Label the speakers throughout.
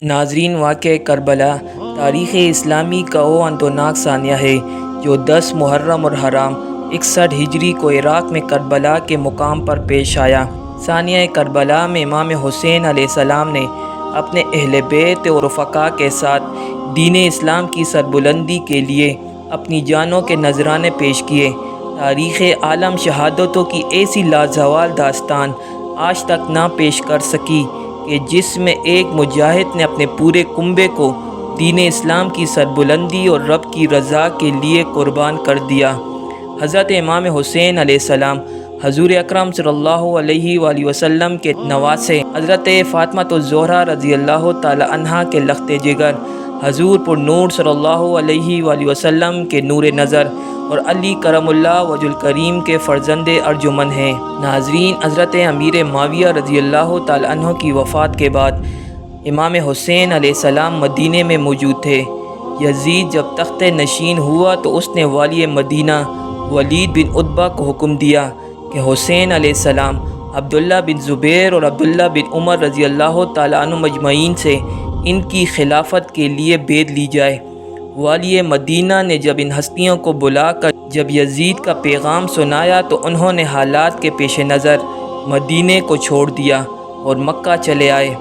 Speaker 1: ناظرین، واقعہ کربلا تاریخ اسلامی کا وہ اندوناک ثانیہ ہے جو 10 محرم اور حرام 61 ہجری کو عراق میں کربلا کے مقام پر پیش آیا۔ ثانیہ کربلا میں امام حسین علیہ السلام نے اپنے اہل بیت اور رفقاء کے ساتھ دین اسلام کی سربلندی کے لیے اپنی جانوں کے نذرانے پیش کیے۔ تاریخ عالم شہادتوں کی ایسی لازوال داستان آج تک نہ پیش کر سکی کہ جس میں ایک مجاہد نے اپنے پورے کنبے کو دین اسلام کی سربلندی اور رب کی رضا کے لیے قربان کر دیا۔ حضرت امام حسین علیہ السلام حضور اکرم صلی اللہ علیہ وآلہ وسلم کے نواسے حضرت فاطمہ الزہرا رضی اللہ تعالی عنہا کے لخت جگر، حضور پر نور صلی اللہ علیہ وآلہ وسلم کے نور نظر اور علی کرم اللہ وجہ الکریم کے فرزند ارجمند ہیں۔ ناظرین، حضرت امیر معاویہ رضی اللہ تعالی عنہ کی وفات کے بعد امام حسین علیہ السلام مدینے میں موجود تھے۔ یزید جب تخت نشین ہوا تو اس نے والی مدینہ ولید بن عتبہ کو حکم دیا کہ حسین علیہ السلام عبداللہ بن زبیر اور عبداللہ بن عمر رضی اللہ تعالیٰ عنہ مجمعین سے ان کی خلافت کے لیے بیعت لی جائے۔ والی مدینہ نے جب ان ہستیوں کو بلا کر جب یزید کا پیغام سنایا تو انہوں نے حالات کے پیش نظر مدینے کو چھوڑ دیا اور مکہ چلے آئے۔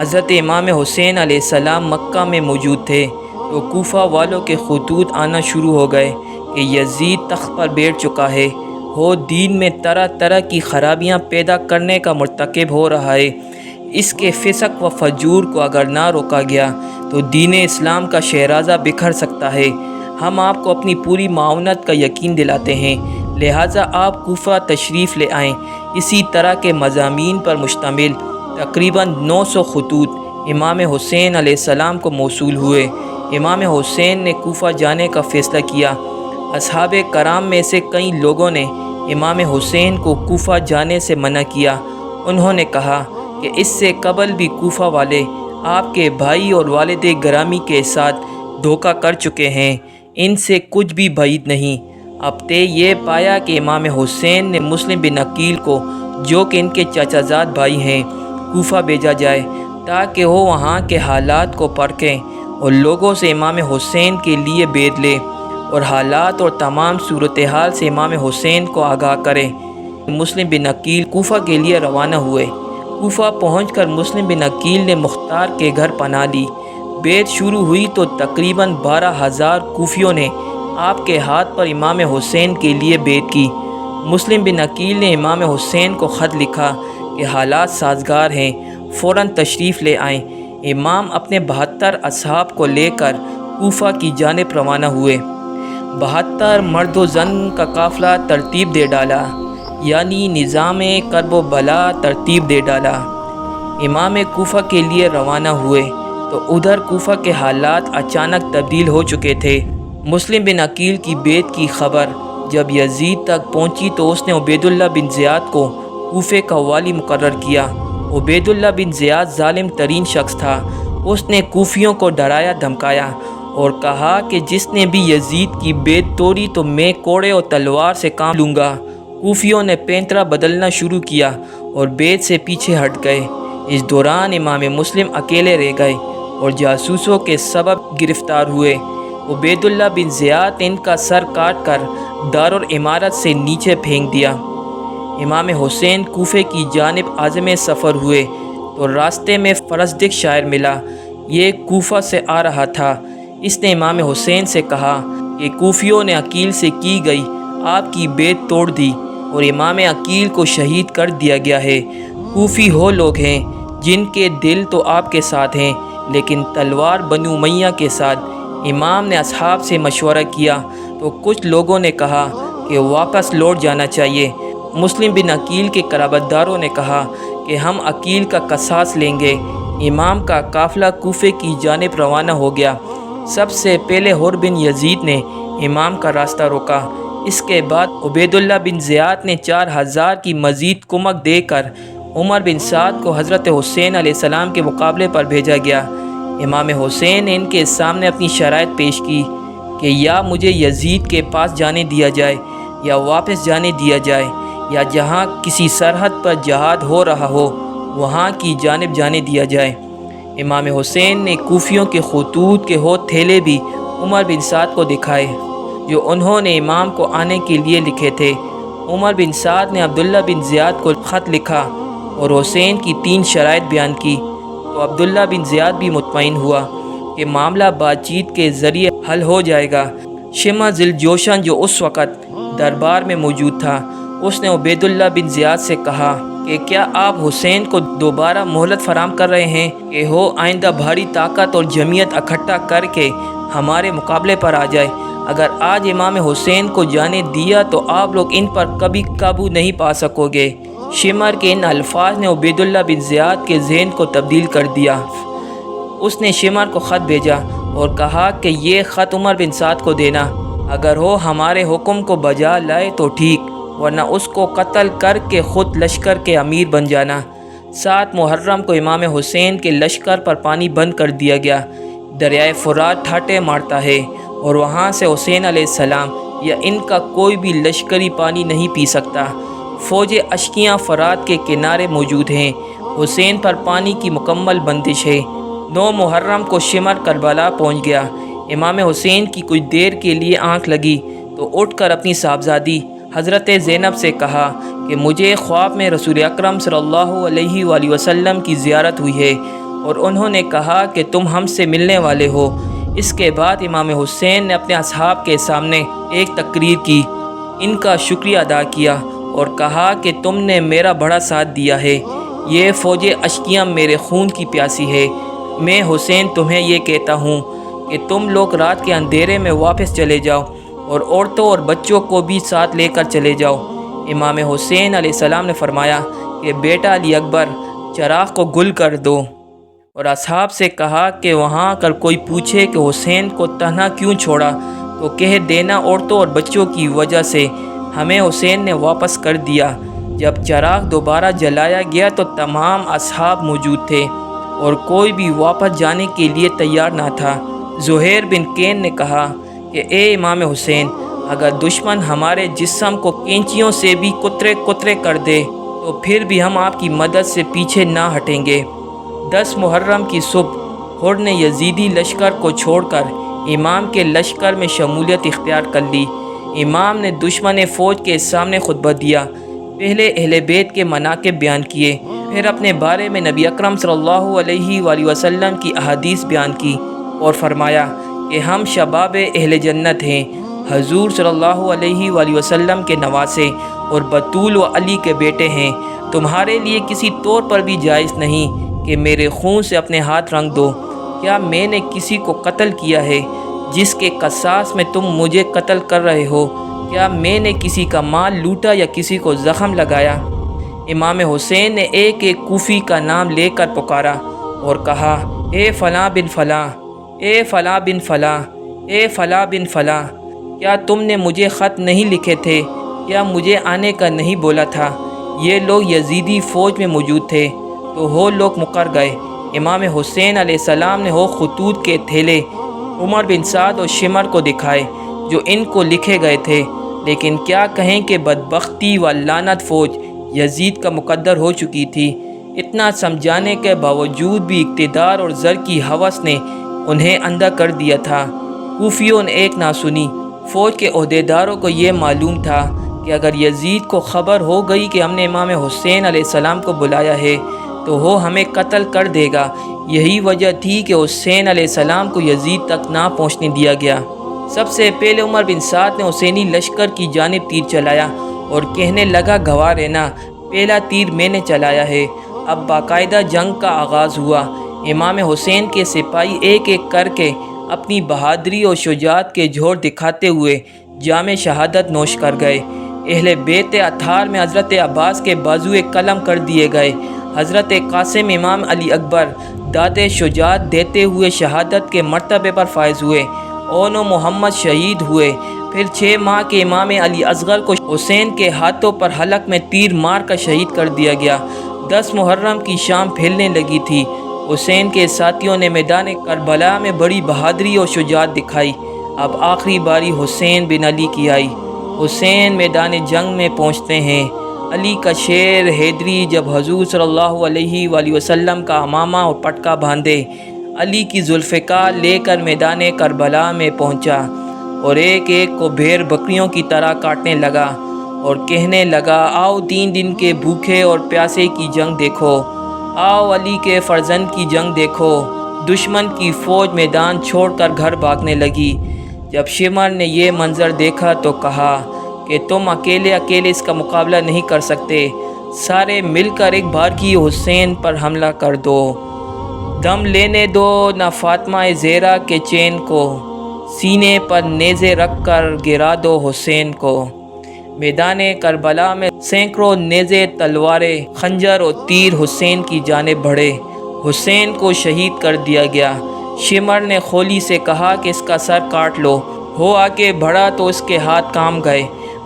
Speaker 1: حضرت امام حسین علیہ السلام مکہ میں موجود تھے تو کوفہ والوں کے خطوط آنا شروع ہو گئے کہ یزید تخت پر بیٹھ چکا ہے، وہ دین میں طرح طرح کی خرابیاں پیدا کرنے کا مرتکب ہو رہا ہے، اس کے فسق و فجور کو اگر نہ روکا گیا تو دین اسلام کا شہرازہ بکھر سکتا ہے۔ ہم آپ کو اپنی پوری معاونت کا یقین دلاتے ہیں، لہٰذا آپ کوفہ تشریف لے آئیں۔ اسی طرح کے مضامین پر مشتمل تقریباً 900 خطوط امام حسین علیہ السلام کو موصول ہوئے۔ امام حسین نے کوفہ جانے کا فیصلہ کیا۔ اصحاب کرام میں سے کئی لوگوں نے امام حسین کو کوفہ جانے سے منع کیا۔ انہوں نے کہا کہ اس سے قبل بھی کوفہ والے آپ کے بھائی اور والد گرامی کے ساتھ دھوکہ کر چکے ہیں، ان سے کچھ بھی بعید نہیں۔ اب طے یہ پایا کہ امام حسین نے مسلم بن عقیل کو، جو کہ ان کے چچا زاد بھائی ہیں، کوفہ بھیجا جائے تاکہ وہ وہاں کے حالات کو پرکھیں اور لوگوں سے امام حسین کے لیے بیعت لے اور حالات اور تمام صورتحال سے امام حسین کو آگاہ کریں۔ مسلم بن عقیل کوفہ کے لیے روانہ ہوئے۔ کوفہ پہنچ کر مسلم بن عقیل نے مختار کے گھر پناہ لی۔ بیعت شروع ہوئی تو تقریباً 12,000 کوفیوں نے آپ کے ہاتھ پر امام حسین کے لیے بیعت کی۔ مسلم بن عقیل نے امام حسین کو خط لکھا کہ حالات سازگار ہیں، فوراً تشریف لے آئیں۔ امام اپنے 72 اصحاب کو لے کر کوفہ کی جانب روانہ ہوئے۔ 72 مرد و زن کا قافلہ ترتیب دے ڈالا، یعنی نظام کرب و بلا ترتیب دے ڈالا۔ امام کوفہ کے لیے روانہ ہوئے تو ادھر کوفہ کے حالات اچانک تبدیل ہو چکے تھے۔ مسلم بن عقیل کی بیعت کی خبر جب یزید تک پہنچی تو اس نے عبید اللہ بن زیاد کو کوفے کا والی مقرر کیا۔ عبید اللہ بن زیاد ظالم ترین شخص تھا۔ اس نے کوفیوں کو ڈرایا دھمکایا اور کہا کہ جس نے بھی یزید کی بیعت توڑی تو میں کوڑے اور تلوار سے کام لوں گا۔ کوفیوں نے پینترا بدلنا شروع کیا اور بیعت سے پیچھے ہٹ گئے۔ اس دوران امام مسلم اکیلے رہ گئے اور جاسوسوں کے سبب گرفتار ہوئے۔ عبید اللہ بن زیاد نے ان کا سر کاٹ کر دارالامارت سے نیچے پھینک دیا۔ امام حسین کوفے کی جانب عازم سفر ہوئے تو راستے میں فرزدق شاعر ملا۔ یہ کوفہ سے آ رہا تھا۔ اس نے امام حسین سے کہا کہ کوفیوں نے عقیل سے کی گئی آپ کی بیعت توڑ دی اور امام عقیل کو شہید کر دیا گیا ہے۔ کوفی وہ لوگ ہیں جن کے دل تو آپ کے ساتھ ہیں لیکن تلوار بنو امیہ کے ساتھ۔ امام نے اصحاب سے مشورہ کیا تو کچھ لوگوں نے کہا کہ واپس لوٹ جانا چاہیے۔ مسلم بن عقیل کے قرابت داروں نے کہا کہ ہم عقیل کا قصاص لیں گے۔ امام کا قافلہ کوفے کی جانب روانہ ہو گیا۔ سب سے پہلے حر بن یزید نے امام کا راستہ روکا۔ اس کے بعد عبید اللہ بن زیاد نے 4,000 کی مزید کمک دے کر عمر بن سعد کو حضرت حسین علیہ السلام کے مقابلے پر بھیجا گیا۔ امام حسین نے ان کے سامنے اپنی شرائط پیش کی کہ یا مجھے یزید کے پاس جانے دیا جائے یا واپس جانے دیا جائے، یا جہاں کسی سرحد پر جہاد ہو رہا ہو وہاں کی جانب جانے دیا جائے۔ امام حسین نے کوفیوں کے خطوط کے ہو تھیلے بھی عمر بن سعد کو دکھائے جو انہوں نے امام کو آنے کے لیے لکھے تھے۔ عمر بن سعد نے عبداللہ بن زیاد کو خط لکھا اور حسین کی 3 شرائط بیان کی تو عبداللہ بن زیاد بھی مطمئن ہوا کہ معاملہ بات چیت کے ذریعے حل ہو جائے گا۔ شمع ذی الجوشن جو اس وقت دربار میں موجود تھا، اس نے عبیداللہ بن زیاد سے کہا کہ کیا آپ حسین کو دوبارہ مہلت فراہم کر رہے ہیں کہ وہ آئندہ بھاری طاقت اور جمعیت اکٹھا کر کے ہمارے مقابلے پر آ جائے؟ اگر آج امام حسین کو جانے دیا تو آپ لوگ ان پر کبھی قابو نہیں پا سکو گے۔ شمر کے ان الفاظ نے عبیداللہ بن زیاد کے ذہن کو تبدیل کر دیا۔ اس نے شمر کو خط بھیجا اور کہا کہ یہ خط عمر بن سعد کو دینا، اگر وہ ہمارے حکم کو بجا لائے تو ٹھیک، ورنہ اس کو قتل کر کے خود لشکر کے امیر بن جانا۔ 7 محرم کو امام حسین کے لشکر پر پانی بند کر دیا گیا۔ دریائے فرات ٹھاٹے مارتا ہے اور وہاں سے حسین علیہ السلام یا ان کا کوئی بھی لشکری پانی نہیں پی سکتا۔ فوج اشکیاں فرات کے کنارے موجود ہیں۔ حسین پر پانی کی مکمل بندش ہے۔ 9 محرم کو شمر کربلا پہنچ گیا۔ امام حسین کی کچھ دیر کے لیے آنکھ لگی تو اٹھ کر اپنی صاحبزادی حضرت زینب سے کہا کہ مجھے خواب میں رسول اکرم صلی اللہ علیہ وآلہ وسلم کی زیارت ہوئی ہے اور انہوں نے کہا کہ تم ہم سے ملنے والے ہو۔ اس کے بعد امام حسین نے اپنے اصحاب کے سامنے ایک تقریر کی، ان کا شکریہ ادا کیا اور کہا کہ تم نے میرا بڑا ساتھ دیا ہے۔ یہ فوج اشکیاں میرے خون کی پیاسی ہے۔ میں حسین تمہیں یہ کہتا ہوں کہ تم لوگ رات کے اندھیرے میں واپس چلے جاؤ اور عورتوں اور بچوں کو بھی ساتھ لے کر چلے جاؤ۔ امام حسین علیہ السلام نے فرمایا کہ بیٹا علی اکبر، چراغ کو گل کر دو، اور اصحاب سے کہا کہ وہاں اگر کوئی پوچھے کہ حسین کو تنہا کیوں چھوڑا تو کہہ دینا عورتوں اور بچوں کی وجہ سے ہمیں حسین نے واپس کر دیا۔ جب چراغ دوبارہ جلایا گیا تو تمام اصحاب موجود تھے اور کوئی بھی واپس جانے کے لیے تیار نہ تھا۔ زہیر بن کین نے کہا کہ اے امام حسین، اگر دشمن ہمارے جسم کو کینچیوں سے بھی کترے کترے کر دے تو پھر بھی ہم آپ کی مدد سے پیچھے نہ ہٹیں گے۔ 10 محرم کی صبح حر نے یزیدی لشکر کو چھوڑ کر امام کے لشکر میں شمولیت اختیار کر لی۔ امام نے دشمن فوج کے سامنے خطبہ دیا، پہلے اہل بیت کے مناقب بیان کیے، پھر اپنے بارے میں نبی اکرم صلی اللہ علیہ وآلہ وسلم کی احادیث بیان کی اور فرمایا کہ ہم شباب اہل جنت ہیں، حضور صلی اللہ علیہ وآلہ وسلم کے نواسے اور بطول و علی کے بیٹے ہیں۔ تمہارے لیے کسی طور پر بھی جائز نہیں کہ میرے خون سے اپنے ہاتھ رنگ دو۔ کیا میں نے کسی کو قتل کیا ہے جس کے قصاص میں تم مجھے قتل کر رہے ہو؟ کیا میں نے کسی کا مال لوٹا یا کسی کو زخم لگایا؟ امام حسین نے ایک ایک کوفی کا نام لے کر پکارا اور کہا، اے فلاں بن فلاں، اے فلاں بن فلاں، اے فلاں بن فلاں، کیا تم نے مجھے خط نہیں لکھے تھے؟ کیا مجھے آنے کا نہیں بولا تھا؟ یہ لوگ یزیدی فوج میں موجود تھے تو وہ لوگ مکر گئے۔ امام حسین علیہ السلام نے وہ خطوط کے تھیلے عمر بن سعد اور شمر کو دکھائے جو ان کو لکھے گئے تھے، لیکن کیا کہیں کہ بدبختی و لعنت فوج یزید کا مقدر ہو چکی تھی۔ اتنا سمجھانے کے باوجود بھی اقتدار اور زر کی ہوس نے انہیں اندھا کر دیا تھا۔ کوفیوں نے ایک نہ سنی۔ فوج کے عہدیداروں کو یہ معلوم تھا کہ اگر یزید کو خبر ہو گئی کہ ہم نے امام حسین علیہ السلام کو بلایا ہے تو وہ ہمیں قتل کر دے گا۔ یہی وجہ تھی کہ حسین علیہ السلام کو یزید تک نہ پہنچنے دیا گیا۔ سب سے پہلے عمر بن سعد نے حسینی لشکر کی جانب تیر چلایا اور کہنے لگا، گواہ رہنا، پہلا تیر میں نے چلایا ہے۔ اب باقاعدہ جنگ کا آغاز ہوا۔ امام حسین کے سپاہی ایک ایک کر کے اپنی بہادری اور شجاعت کے جوہر دکھاتے ہوئے جام شہادت نوش کر گئے۔ اہل بیت اطہار میں حضرت عباس کے بازوئے قلم کر دیے گئے۔ حضرت قاسم امام علی اکبر داد شجاعت دیتے ہوئے شہادت کے مرتبے پر فائز ہوئے۔ اونو محمد شہید ہوئے۔ پھر 6 ماہ کے امام علی اصغر کو حسین کے ہاتھوں پر حلق میں تیر مار کر شہید کر دیا گیا۔ 10 محرم کی شام پھیلنے لگی تھی۔ حسین کے ساتھیوں نے میدان کربلا میں بڑی بہادری اور شجاعت دکھائی۔ اب آخری باری حسین بن علی کی آئی۔ حسین میدان جنگ میں پہنچتے ہیں۔ علی کا شیر حیدری جب حضور صلی اللہ علیہ وآلہ وسلم کا عمامہ اور پٹکا باندھے علی کی ذوالفقار لے کر میدان کربلا میں پہنچا اور ایک ایک کو بھیڑ بکریوں کی طرح کاٹنے لگا اور کہنے لگا، آؤ 3 دن کے بھوکے اور پیاسے کی جنگ دیکھو، آؤ علی کے فرزند کی جنگ دیکھو۔ دشمن کی فوج میدان چھوڑ کر گھر بھاگنے لگی۔ جب شمر نے یہ منظر دیکھا تو کہا کہ تم اکیلے اس کا مقابلہ نہیں کر سکتے، سارے مل کر ایک بار کی حسین پر حملہ کر دو، دم لینے دو نہ فاطمہ زہرا کے چین کو، سینے پر نیزے رکھ کر گرا دو حسین کو۔ میدان کربلا میں سینکڑوں نیزے، تلواریں، خنجر اور تیر حسین کی جانب بڑھے۔ حسین کو شہید کر دیا گیا۔ شمر نے خولی سے کہا کہ اس کا سر کاٹ لو۔ وہ آگے بڑھا تو اس کے ہاتھ کام گئے۔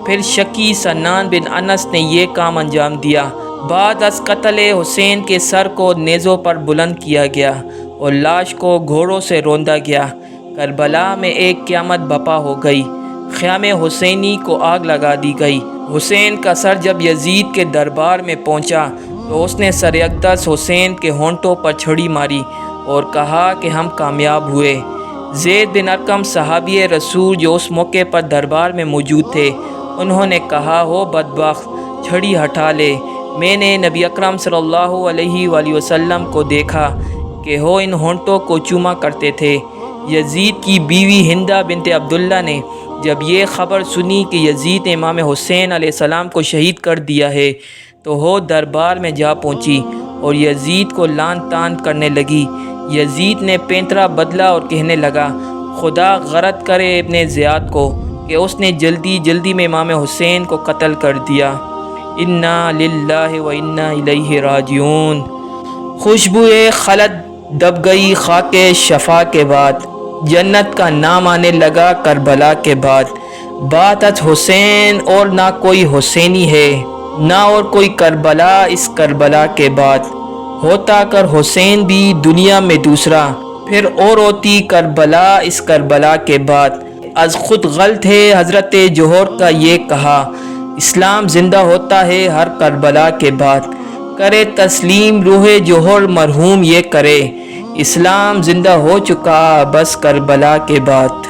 Speaker 1: پھر شکی سنان بن انس نے یہ کام انجام دیا۔ بعد از قتل حسین کے سر کو نیزوں پر بلند کیا گیا اور لاش کو گھوڑوں سے روندا گیا۔ کربلا میں ایک قیامت برپا ہو گئی۔ خیام حسینی کو آگ لگا دی گئی۔ حسین کا سر جب یزید کے دربار میں پہنچا تو اس نے سر اقدس حسین کے ہونٹوں پر چھڑی ماری اور کہا کہ ہم کامیاب ہوئے۔ زید بن ارقم صحابی رسول جو اس موقع پر دربار میں موجود تھے، انہوں نے کہا، ہو بدبخت، چھڑی ہٹا لے۔ میں نے نبی اکرم صلی اللہ علیہ وآلہ وسلم کو دیکھا کہ وہ ان ہونٹوں کو چوما کرتے تھے۔ یزید کی بیوی ہندہ بنت عبداللہ نے جب یہ خبر سنی کہ یزید نے امام حسین علیہ السلام کو شہید کر دیا ہے تو وہ دربار میں جا پہنچی اور یزید کو لعن طعن کرنے لگی۔ یزید نے پینترا بدلا اور کہنے لگا، خدا غرت کرے ابن زیاد کو کہ اس نے جلدی میں امام حسین کو قتل کر دیا۔ انا للہ و انا الیہ راجعون۔ خوشبوئے خلد دب گئی خاک شفا کے بعد، جنت کا نام آنے لگا کربلا کے بعد۔ بات از حسین اور نہ کوئی حسینی ہے، نہ اور کوئی کربلا اس کربلا کے بعد۔ ہوتا کر حسین بھی دنیا میں دوسرا، پھر اور ہوتی کربلا اس کربلا کے بعد۔ از خود غلط ہے حضرت جوہر کا یہ کہا، اسلام زندہ ہوتا ہے ہر کربلا کے بعد۔ کرے تسلیم روح جوہر مرحوم یہ کرے، اسلام زندہ ہو چکا بس کربلا کے بعد۔